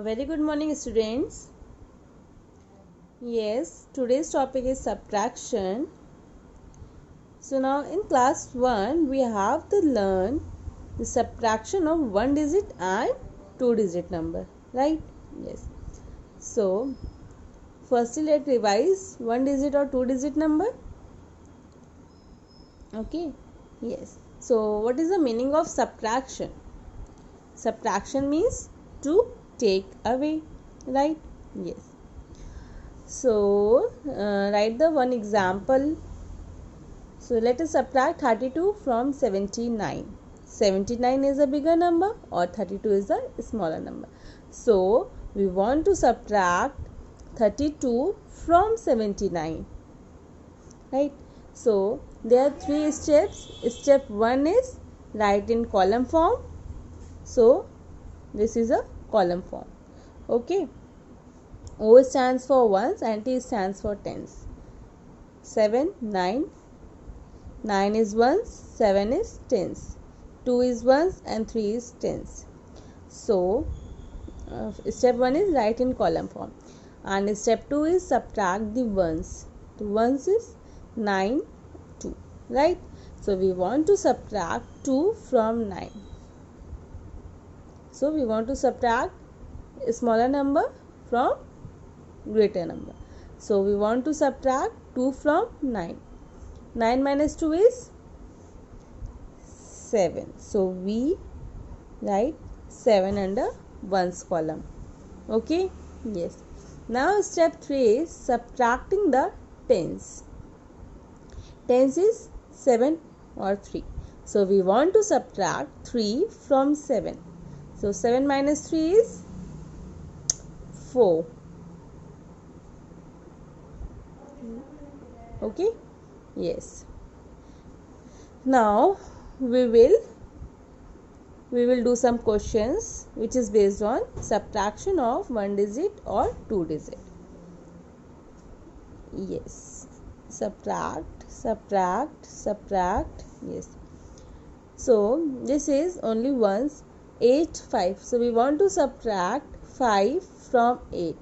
Very good morning, students. Yes, today's topic is subtraction. So now in class 1 we have to learn the subtraction of one digit and two digit number, right? Yes. So firstly let's revise one digit or two digit number. Okay. Yes. So what is the meaning of subtraction? Subtraction means to take away, right? Yes. So write the one example. So let us subtract 32 from 79. 79 is a bigger number or 32 is a smaller number. So we want to subtract 32 from 79. Right? So there are three steps. Step 1 is write in column form. So this is a column form. Okay. O stands for ones and T stands for tens. 7, 9. 9 is ones, 7 is tens. 2 is ones and 3 is tens. So, step 1 is write in column form. And step 2 is subtract the ones. The ones is 9, 2. Right? So, we want to subtract 2 from 9. So, we want to subtract a smaller number from greater number. So, we want to subtract 2 from 9. 9 minus 2 is 7. So, we write 7 under ones column. Okay? Yes. Now, step 3 is subtracting the tens. Tens is 7 or 3. So, we want to subtract 3 from 7. So, 7 minus 3 is 4. Okay? Yes. Now we will do some questions which is based on subtraction of one digit or two digit. Yes. Subtract. Yes. So this is only ones. 8, 5. So we want to subtract 5 from 8.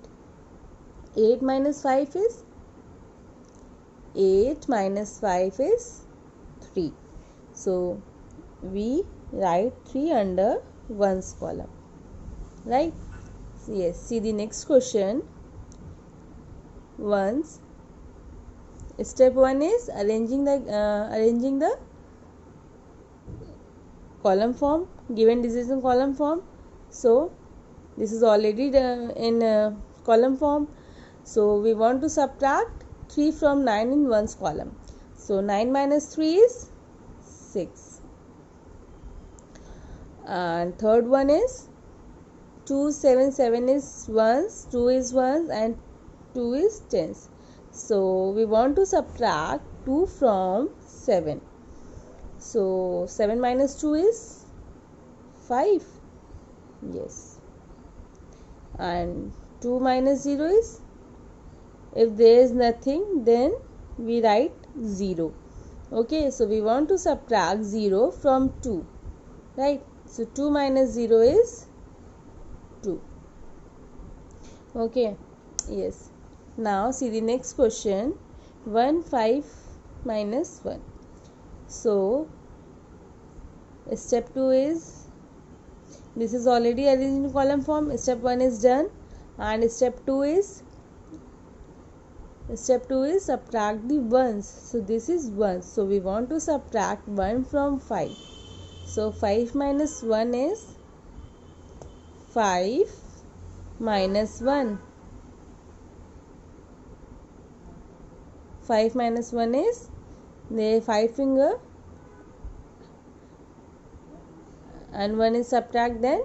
8 minus 5 is 8 minus 5 is 3. So, we write 3 under ones column. Right? Yes. See the next question. Ones. Step 1 is arranging the column form. Given digits in column form. So, this is already in column form. So, we want to subtract 3 from 9 in ones column. So 9 minus 3 is 6. And third one is 2, 7, 7 is ones, 2 is ones and 2 is tens. So we want to subtract 2 from 7. So 7 minus 2 is 5. Yes. And 2 minus 0 is, if there is nothing, then we write 0. Okay, so we want to subtract 0 from 2. Right? So 2 minus 0 is 2. Okay. Yes. Now see the next question. 1, 5 minus 1. So step 2 is, this is already arranged in column form. Step 1 is done. And step 2 is subtract the ones. So this is 1. So we want to subtract 1 from 5. So 5 minus 1 is 5 minus 1. 5 minus 1 is the 5 finger and 1 is subtract, then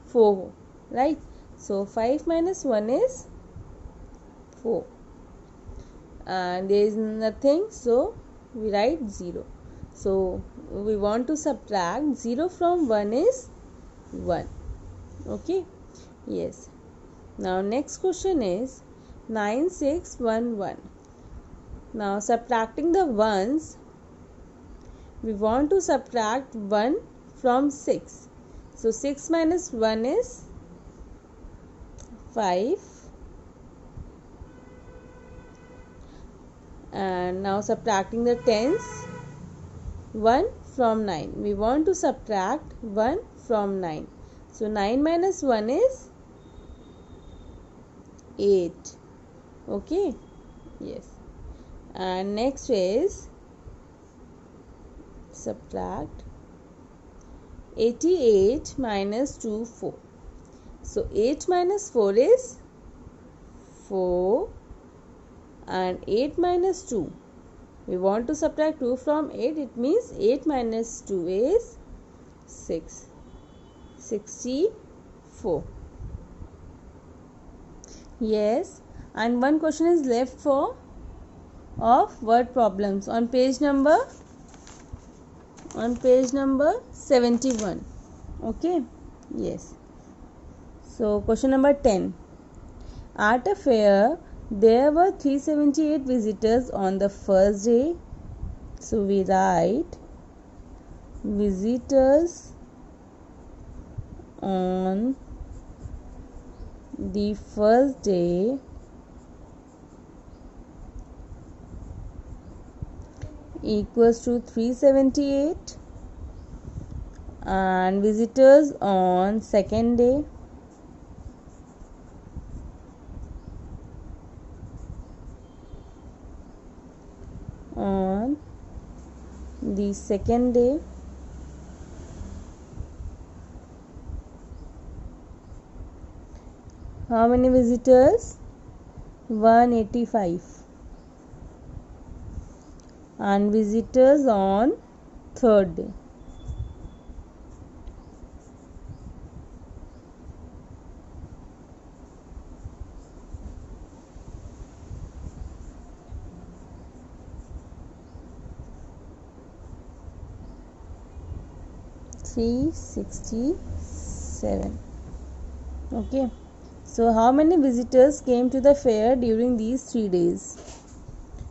4. Right? So 5 minus 1 is 4. And there is nothing, so we write 0. So we want to subtract 0 from 1 is 1. Okay? Yes. Now next question is 9, 6, 1, 1. Now subtracting the ones, we want to subtract 1 from 6. So 6 minus 1 is 5. And now subtracting the tens, 1 from 9. We want to subtract 1 from 9. So 9 minus 1 is 8. Okay, yes. And next is subtract 88 minus 2, 4. So 8 minus 4 is 4 and 8 minus 2. We want to subtract 2 from 8. It means 8 minus 2 is 6. 64. Yes, and one question is left for of word problems on page number 71. Okay, yes. So question number 10. At a fair, there were 378 visitors on the first day. So we write visitors on the first day equals to 378, and visitors on second day on the second day how many visitors? 185. And visitors on third day. $367. Okay. So how many visitors came to the fair during these 3 days?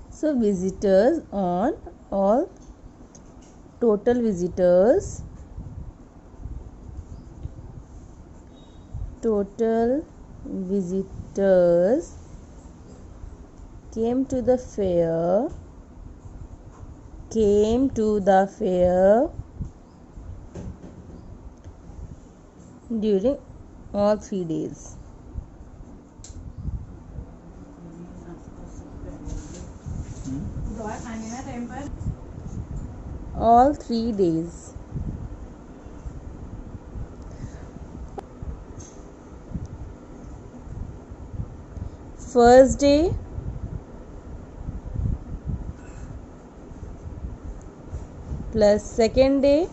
So visitors on all total visitors came to the fair during all 3 days. All 3 days. First day plus second day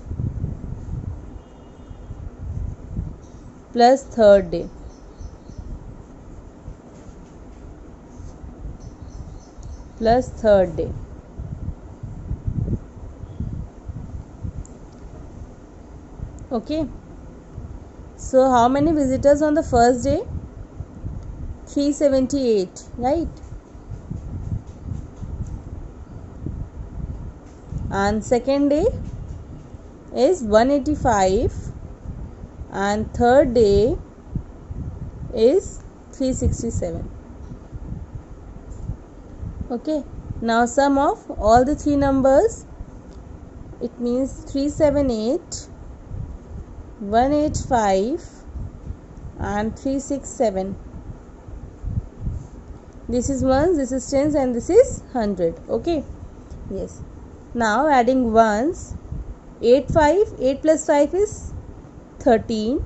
plus third day. Plus third day. Okay. So how many visitors on the first day? 378, right? And second day is 185 and third day is 367. Okay, now sum of all the 3 numbers, it means 378, 185 and 367. This is ones, this is tens, and this is 100. Okay, yes. Now adding ones, 8 plus 5 is 13,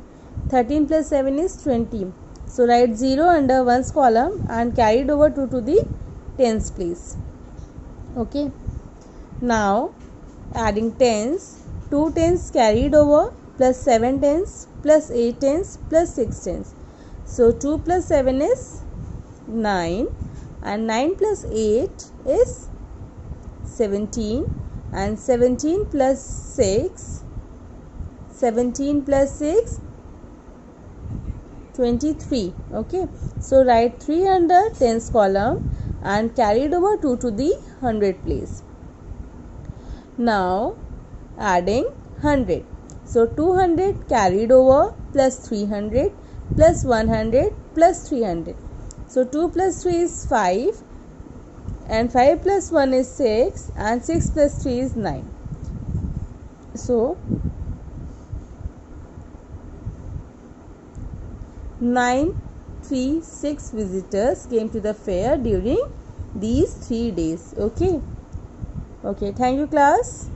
13 plus 7 is 20. So write 0 under ones column and carry it over to the tens place. Okay. Now adding tens, 2 tens carried over plus 7 tens plus 8 tens plus 6 tens. So 2 plus 7 is 9 and 9 plus 8 is 17 and 17 plus 6 23. Okay, so write 3 under tens column and carry it over to the 100 place. Now adding 100. So 200 carried over plus 300 plus 100 plus 300. So 2 plus 3 is 5 and 5 plus 1 is 6 and 6 plus 3 is 9. So 936 visitors came to the fair during these 3 days. Okay, thank you class.